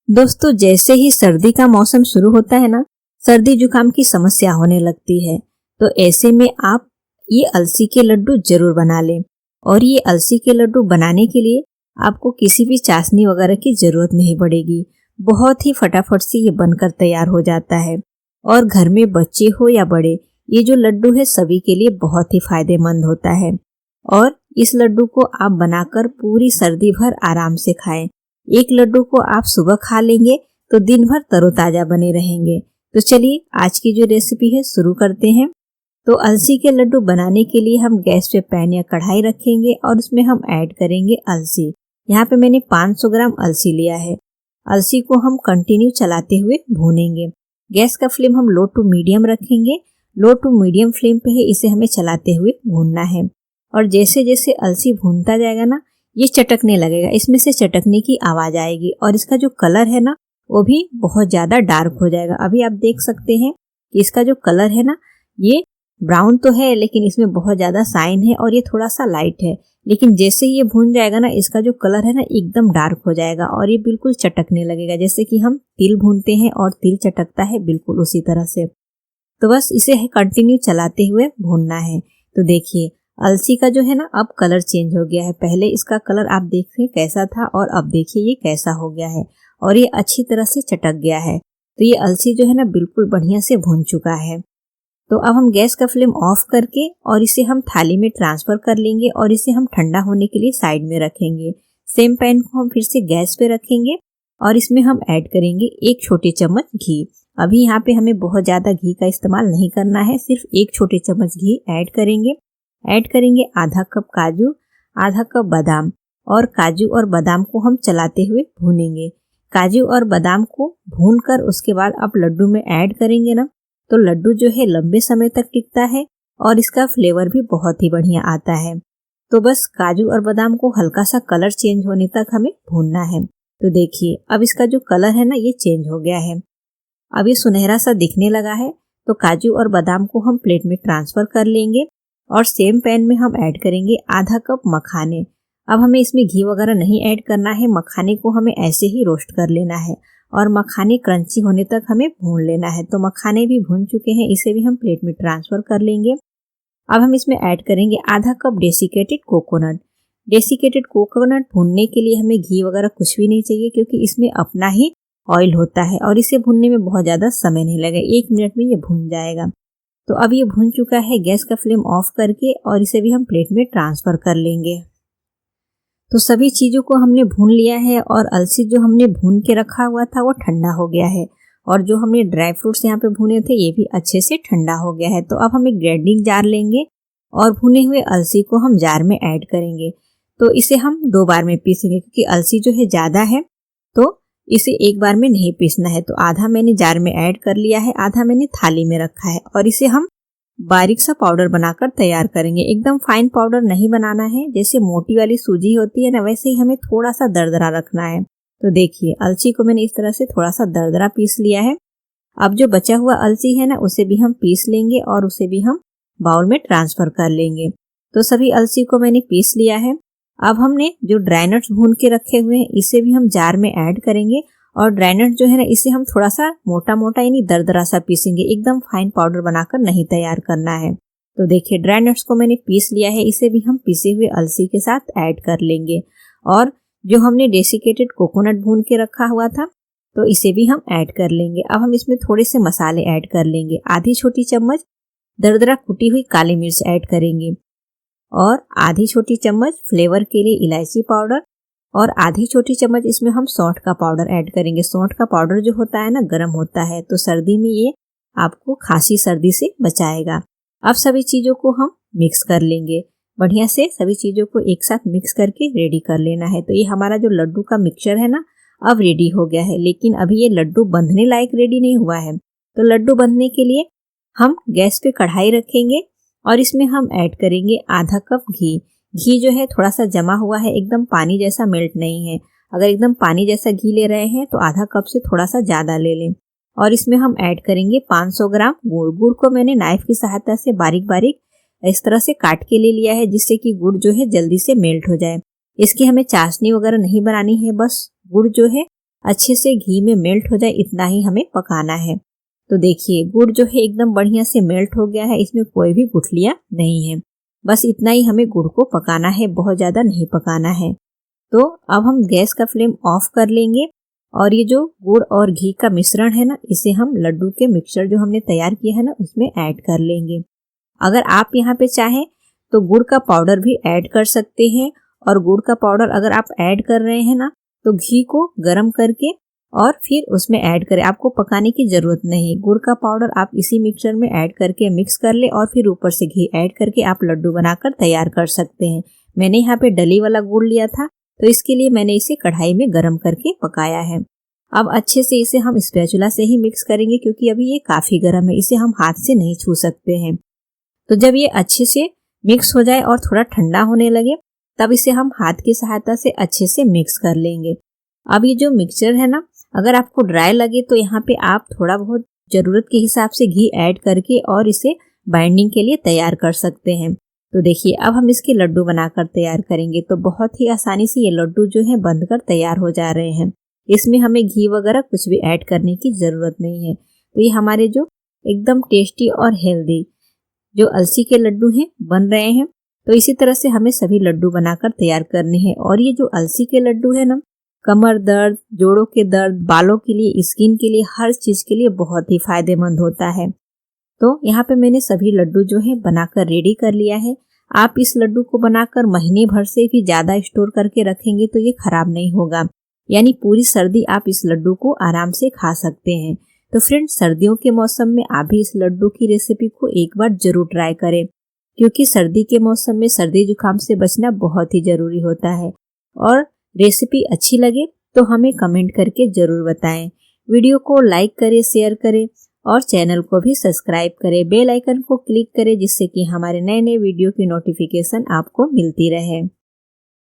दोस्तों, जैसे ही सर्दी का मौसम शुरू होता है ना, सर्दी जुकाम की समस्या होने लगती है। तो ऐसे में आप ये अलसी के लड्डू जरूर बना लें। और ये अलसी के लड्डू बनाने के लिए आपको किसी भी चाशनी वगैरह की जरूरत नहीं पड़ेगी। बहुत ही फटाफट से ये बनकर तैयार हो जाता है। और घर में बच्चे हो या बड़े, ये जो लड्डू है सभी के लिए बहुत ही फायदेमंद होता है। और इस लड्डू को आप बनाकर पूरी सर्दी भर आराम से खाएं। एक लड्डू को आप सुबह खा लेंगे तो दिन भर तरोताजा बने रहेंगे। तो चलिए आज की जो रेसिपी है शुरू करते हैं। तो अलसी के लड्डू बनाने के लिए हम गैस पे पैन या कढ़ाई रखेंगे और उसमें हम ऐड करेंगे अलसी। यहाँ पे मैंने 500 ग्राम अलसी लिया है। अलसी को हम कंटिन्यू चलाते हुए भूनेंगे। गैस का फ्लेम हम लो टू मीडियम रखेंगे। लो टू मीडियम फ्लेम पे है, इसे हमें चलाते हुए भूनना है। और जैसे जैसे अलसी भूनता जाएगा ना, ये चटकने लगेगा, इसमें से चटकने की आवाज आएगी और इसका जो कलर है ना वो भी बहुत ज्यादा डार्क हो जाएगा। अभी आप देख सकते हैं कि इसका जो कलर है ना, ये ब्राउन तो है लेकिन इसमें बहुत ज्यादा साइन है और ये थोड़ा सा लाइट है। लेकिन जैसे ही ये भून जाएगा ना, इसका जो कलर है ना एकदम डार्क हो जाएगा और ये बिल्कुल चटकने लगेगा। जैसे कि हम तिल भूनते हैं और तिल चटकता है, बिल्कुल उसी तरह से। तो बस इसे कंटिन्यू चलाते हुए भूनना है। तो देखिए अलसी का जो है ना अब कलर चेंज हो गया है। पहले इसका कलर आप देखिए कैसा था और अब देखिए ये कैसा हो गया है और ये अच्छी तरह से चटक गया है। तो ये अलसी जो है ना बिल्कुल बढ़िया से भून चुका है। तो अब हम गैस का फ्लेम ऑफ करके और इसे हम थाली में ट्रांसफर कर लेंगे और इसे हम ठंडा होने के लिए साइड में रखेंगे। सेम पैन को हम फिर से गैस पे रखेंगे और इसमें हम ऐड करेंगे 1 छोटी चम्मच घी। अभी यहाँ पे हमें बहुत ज्यादा घी का इस्तेमाल नहीं करना है, सिर्फ 1 छोटे चम्मच घी ऐड करेंगे। ऐड करेंगे आधा कप काजू, आधा कप बादाम और काजू और बादाम को हम चलाते हुए भूनेंगे। काजू और बादाम को भूनकर उसके बाद आप लड्डू में ऐड करेंगे ना, तो लड्डू जो है लंबे समय तक टिकता है और इसका फ्लेवर भी बहुत ही बढ़िया आता है। तो बस काजू और बादाम को हल्का सा कलर चेंज होने तक हमें भूनना है। तो देखिए अब इसका जो कलर है ना ये चेंज हो गया है, अब ये सुनहरा सा दिखने लगा है। तो काजू और बादाम को हम प्लेट में ट्रांसफर कर लेंगे और सेम पैन में हम ऐड करेंगे आधा कप मखाने। अब हमें इसमें घी वगैरह नहीं ऐड करना है, मखाने को हमें ऐसे ही रोस्ट कर लेना है और मखाने क्रंची होने तक हमें भून लेना है। तो मखाने भी भून चुके हैं, इसे भी हम प्लेट में ट्रांसफर कर लेंगे। अब हम इसमें ऐड करेंगे आधा cup desiccated coconut. Desiccated coconut भूनने के लिए हमें घी वगैरह कुछ भी नहीं चाहिए क्योंकि इसमें अपना ही ऑयल होता है और इसे भूनने में बहुत ज्यादा समय नहीं लगेगा, 1 मिनट में ये भून जाएगा। तो अब ये भून चुका है, गैस का फ्लेम ऑफ करके और इसे भी हम प्लेट में ट्रांसफर कर लेंगे। तो सभी चीजों को हमने भून लिया है और अलसी जो हमने भून के रखा हुआ था वो ठंडा हो गया है और जो हमने ड्राई फ्रूट्स यहाँ पे भुने थे ये भी अच्छे से ठंडा हो गया है। तो अब हम एक ग्राइंडिंग जार लेंगे और भुने हुए अलसी को हम जार में ऐड करेंगे। तो इसे हम 2 बार में पीसेंगे क्योंकि अलसी जो है ज्यादा है तो इसे एक बार में नहीं पीसना है। तो आधा मैंने जार में ऐड कर लिया है, आधा मैंने थाली में रखा है और इसे हम बारीक सा पाउडर बनाकर तैयार करेंगे। एकदम फाइन पाउडर नहीं बनाना है, जैसे मोटी वाली सूजी होती है ना वैसे ही हमें थोड़ा सा दरदरा रखना है। तो देखिए अलसी को मैंने इस तरह से थोड़ा सा दरदरा पीस लिया है। अब जो बचा हुआ अलसी है ना उसे भी हम पीस लेंगे और उसे भी हम बाउल में ट्रांसफर कर लेंगे। तो सभी अलसी को मैंने पीस लिया है। अब हमने जो ड्राई नट्स भून के रखे हुए हैं इसे भी हम जार में ऐड करेंगे और ड्राई नट्स जो है ना इसे हम थोड़ा सा मोटा मोटा यानी दरदरा सा पीसेंगे, एकदम फाइन पाउडर बनाकर नहीं तैयार करना है। तो देखिए ड्राई नट्स को मैंने पीस लिया है, इसे भी हम पीसे हुए अलसी के साथ ऐड कर लेंगे। और जो हमने डेसिकेटेड कोकोनट भून के रखा हुआ था तो इसे भी हम ऐड कर लेंगे। अब हम इसमें थोड़े से मसाले ऐड कर लेंगे। आधी छोटी चम्मच दरदरा कुटी हुई काली मिर्च ऐड करेंगे और आधी छोटी चम्मच फ्लेवर के लिए इलायची पाउडर और आधी छोटी चम्मच इसमें हम सौंठ का पाउडर ऐड करेंगे। सौंठ का पाउडर जो होता है ना गर्म होता है तो सर्दी में ये आपको खांसी सर्दी से बचाएगा। अब सभी चीजों को हम मिक्स कर लेंगे बढ़िया से, सभी चीजों को एक साथ मिक्स करके रेडी कर लेना है। तो ये हमारा जो लड्डू का मिक्सचर है ना अब रेडी हो गया है, लेकिन अभी ये लड्डू बंधने लायक रेडी नहीं हुआ है। तो लड्डू बंधने के लिए हम गैस पे कढ़ाई रखेंगे और इसमें हम ऐड करेंगे आधा कप घी। घी जो है थोड़ा सा जमा हुआ है, एकदम पानी जैसा मेल्ट नहीं है। अगर एकदम पानी जैसा घी ले रहे हैं तो आधा कप से थोड़ा सा ज्यादा ले लें। और इसमें हम ऐड करेंगे 500 ग्राम गुड़। गुड़ को मैंने नाइफ की सहायता से बारीक बारीक इस तरह से काट के ले लिया है जिससे कि गुड़ जो है जल्दी से मेल्ट हो जाए। इसकी हमें चाशनी वगैरह नहीं बनानी है, बस गुड़ जो है अच्छे से घी में मेल्ट हो जाए इतना ही हमें पकाना है। तो देखिए गुड़ जो है एकदम बढ़िया से मेल्ट हो गया है, इसमें कोई भी गुठलियां नहीं है। बस इतना ही हमें गुड़ को पकाना है, बहुत ज़्यादा नहीं पकाना है। तो अब हम गैस का फ्लेम ऑफ कर लेंगे और ये जो गुड़ और घी का मिश्रण है ना, इसे हम लड्डू के मिक्सचर जो हमने तैयार किया है ना उसमें ऐड कर लेंगे। अगर आप यहाँ पे चाहें तो गुड़ का पाउडर भी ऐड कर सकते हैं, और गुड़ का पाउडर अगर आप ऐड कर रहे हैं ना तो घी को गर्म करके और फिर उसमें ऐड करें, आपको पकाने की ज़रूरत नहीं। गुड़ का पाउडर आप इसी मिक्सचर में ऐड करके मिक्स कर ले और फिर ऊपर से घी ऐड करके आप लड्डू बनाकर तैयार कर सकते हैं। मैंने यहाँ पे डली वाला गुड़ लिया था तो इसके लिए मैंने इसे कढ़ाई में गर्म करके पकाया है। अब अच्छे से इसे हम स्पैचुला से ही मिक्स करेंगे क्योंकि अभी ये काफ़ी गर्म है, इसे हम हाथ से नहीं छू सकते हैं। तो जब ये अच्छे से मिक्स हो जाए और थोड़ा ठंडा होने लगे तब इसे हम हाथ की सहायता से अच्छे से मिक्स कर लेंगे। अब ये जो मिक्सचर है ना, अगर आपको ड्राई लगे तो यहाँ पे आप थोड़ा बहुत ज़रूरत के हिसाब से घी ऐड करके और इसे बाइंडिंग के लिए तैयार कर सकते हैं। तो देखिए अब हम इसके लड्डू बनाकर तैयार करेंगे। तो बहुत ही आसानी से ये लड्डू जो है बनकर तैयार हो जा रहे हैं। इसमें हमें घी वगैरह कुछ भी ऐड करने की ज़रूरत नहीं है। तो ये हमारे जो एकदम टेस्टी और हेल्दी जो अलसी के लड्डू हैं बन रहे हैं। तो इसी तरह से हमें सभी लड्डू बनाकर तैयार करने हैं। और ये जो अलसी के लड्डू है ना, कमर दर्द, जोड़ों के दर्द, बालों के लिए, स्किन के लिए, हर चीज़ के लिए बहुत ही फायदेमंद होता है। तो यहाँ पे मैंने सभी लड्डू जो है बनाकर रेडी कर लिया है। आप इस लड्डू को बनाकर महीने भर से भी ज़्यादा स्टोर करके रखेंगे तो ये खराब नहीं होगा, यानी पूरी सर्दी आप इस लड्डू को आराम से खा सकते हैं। तो फ्रेंड्स, सर्दियों के मौसम में आप भी इस लड्डू की रेसिपी को एक बार जरूर ट्राई करें, क्योंकि सर्दी के मौसम में सर्दी जुकाम से बचना बहुत ही ज़रूरी होता है। और रेसिपी अच्छी लगे तो हमें कमेंट करके ज़रूर बताएं। वीडियो को लाइक करें, शेयर करें और चैनल को भी सब्सक्राइब करें। बेल आइकन को क्लिक करें जिससे कि हमारे नए नए वीडियो की नोटिफिकेशन आपको मिलती रहे।